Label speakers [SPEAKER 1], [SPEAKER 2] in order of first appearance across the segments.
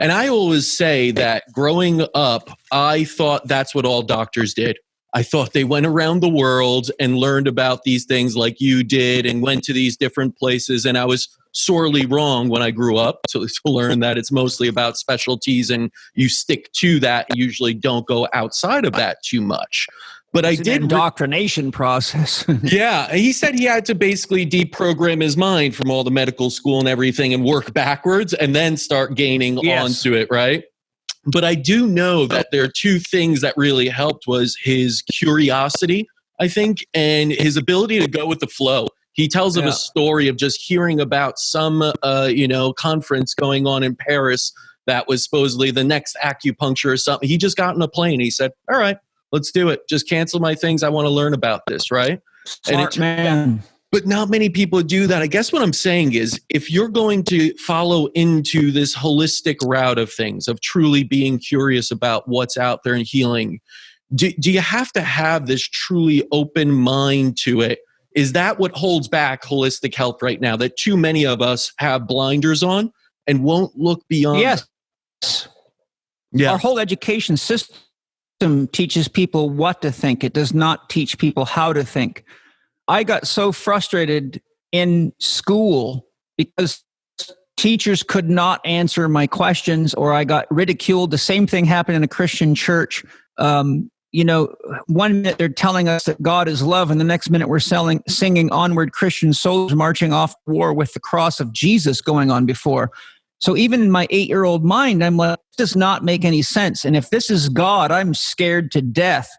[SPEAKER 1] And I always say that growing up, I thought that's what all doctors did. I thought they went around the world and learned about these things like you did and went to these different places. And I was sorely wrong when I grew up to learn that it's mostly about specialties and you stick to that. You usually don't go outside of that too much. But
[SPEAKER 2] it's an indoctrination process.
[SPEAKER 1] Yeah. He said he had to basically deprogram his mind from all the medical school and everything and work backwards and then start gaining onto it, right? But I do know that there are two things that really helped was his curiosity, I think, and his ability to go with the flow. He tells of a story of just hearing about some, conference going on in Paris that was supposedly the next acupuncture or something. He just got in a plane. He said, all right, let's do it. Just cancel my things. I want to learn about this, right?
[SPEAKER 2] Smart man.
[SPEAKER 1] But not many people do that. I guess what I'm saying is if you're going to follow into this holistic route of things, of truly being curious about what's out there and healing, do you have to have this truly open mind to it? Is that what holds back holistic health right now? That too many of us have blinders on and won't look beyond?
[SPEAKER 2] Yes. Yeah. Our whole education system teaches people what to think. It does not teach people how to think. I got so frustrated in school because teachers could not answer my questions or I got ridiculed. The same thing happened in a Christian church. 1 minute they're telling us that God is love and the next minute we're singing Onward Christian Soldiers Marching Off War with the cross of Jesus going on before. So even in my 8-year-old mind, I'm like, this does not make any sense. And if this is God, I'm scared to death.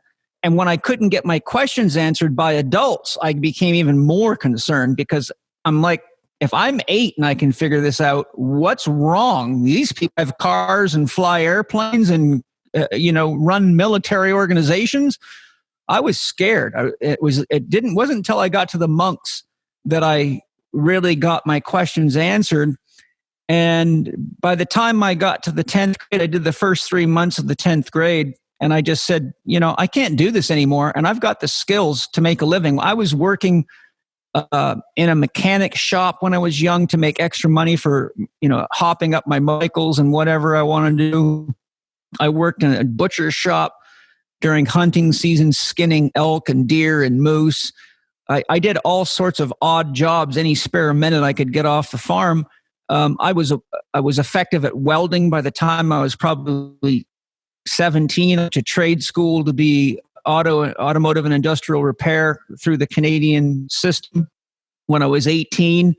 [SPEAKER 2] And when I couldn't get my questions answered by adults, I became even more concerned because I'm like, if I'm 8 and I can figure this out, what's wrong? These people have cars and fly airplanes and, run military organizations. I was scared. It wasn't until I got to the monks that I really got my questions answered. And by the time I got to the 10th grade, I did the first 3 months of the 10th grade. And I just said, I can't do this anymore. And I've got the skills to make a living. I was working in a mechanic shop when I was young to make extra money for, hopping up my motorcycles and whatever I wanted to do. I worked in a butcher shop during hunting season, skinning elk and deer and moose. I did all sorts of odd jobs, any spare minute I could get off the farm. I was effective at welding by the time I was probably 17, to trade school to be automotive and industrial repair through the Canadian system. When I was 18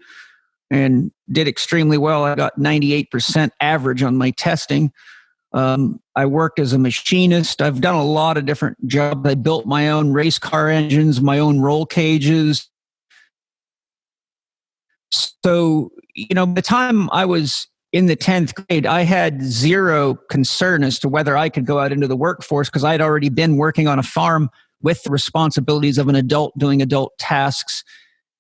[SPEAKER 2] and did extremely well, I got 98% average on my testing. I worked as a machinist. I've done a lot of different jobs. I built my own race car engines, my own roll cages. So, by the time I was in the 10th grade, I had zero concern as to whether I could go out into the workforce because I'd already been working on a farm with the responsibilities of an adult doing adult tasks.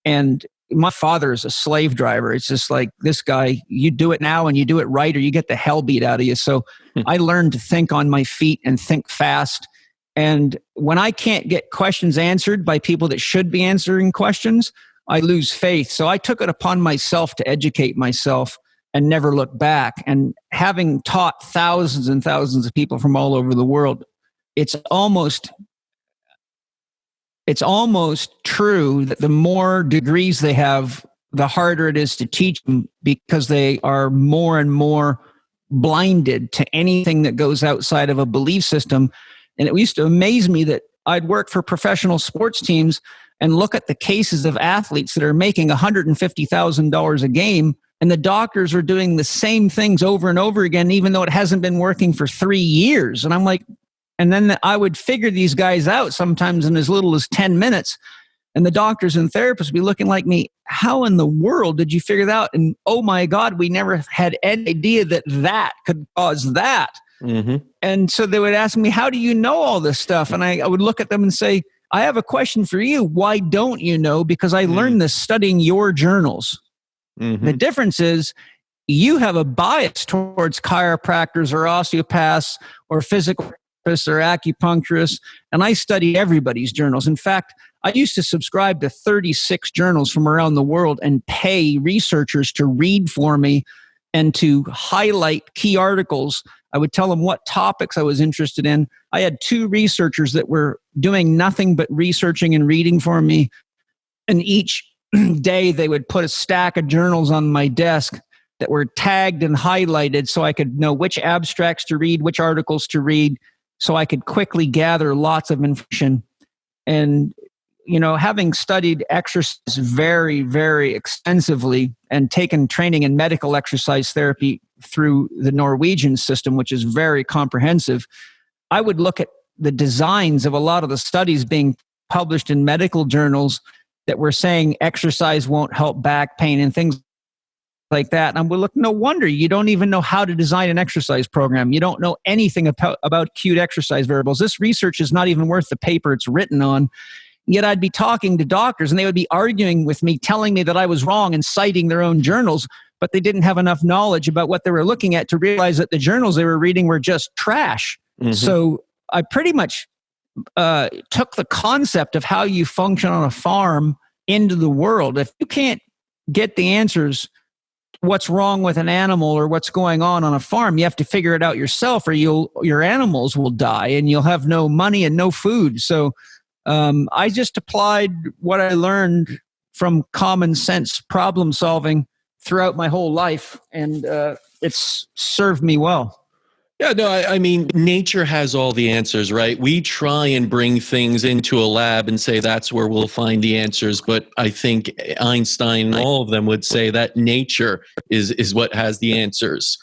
[SPEAKER 2] And my father is a slave driver. It's just like, this guy, you do it now and you do it right or you get the hell beat out of you. So I learned to think on my feet and think fast. And when I can't get questions answered by people that should be answering questions, I lose faith. So I took it upon myself to educate myself and never look back. And having taught thousands and thousands of people from all over the world, it's almost true that the more degrees they have, the harder it is to teach them because they are more and more blinded to anything that goes outside of a belief system. And it used to amaze me that I'd work for professional sports teams and look at the cases of athletes that are making $150,000 a game, and the doctors are doing the same things over and over again, even though it hasn't been working for 3 years. And I'm like, and then I would figure these guys out sometimes in as little as 10 minutes. And the doctors and therapists would be looking like me, how in the world did you figure that out? And oh my God, we never had any idea that could cause that. Mm-hmm. And so they would ask me, how do you know all this stuff? And I would look at them and say, I have a question for you. Why don't you know? Because I learned this studying your journals. Mm-hmm. The difference is you have a bias towards chiropractors or osteopaths or physical therapists or acupuncturists, and I study everybody's journals. In fact, I used to subscribe to 36 journals from around the world and pay researchers to read for me and to highlight key articles. I would tell them what topics I was interested in. I had 2 researchers that were doing nothing but researching and reading for me. And each day they would put a stack of journals on my desk that were tagged and highlighted so I could know which abstracts to read, which articles to read, so I could quickly gather lots of information. And, having studied exercise very, very extensively and taken training in medical exercise therapy through the Norwegian system, which is very comprehensive, I would look at the designs of a lot of the studies being published in medical journals that were saying exercise won't help back pain and things like that. And I'm look, no wonder you don't even know how to design an exercise program. You don't know anything about acute exercise variables. This research is not even worth the paper it's written on. Yet I'd be talking to doctors and they would be arguing with me, telling me that I was wrong and citing their own journals, but they didn't have enough knowledge about what they were looking at to realize that the journals they were reading were just trash. Mm-hmm. So I pretty much took the concept of how you function on a farm into the world. If you can't get the answers, what's wrong with an animal or what's going on a farm, you have to figure it out yourself, or your animals will die and you'll have no money and no food. So I just applied what I learned from common sense problem solving throughout my whole life, and it's served me well.
[SPEAKER 1] Yeah, no, I mean, nature has all the answers, right? We try and bring things into a lab and say that's where we'll find the answers. But I think Einstein and all of them would say that nature is what has the answers.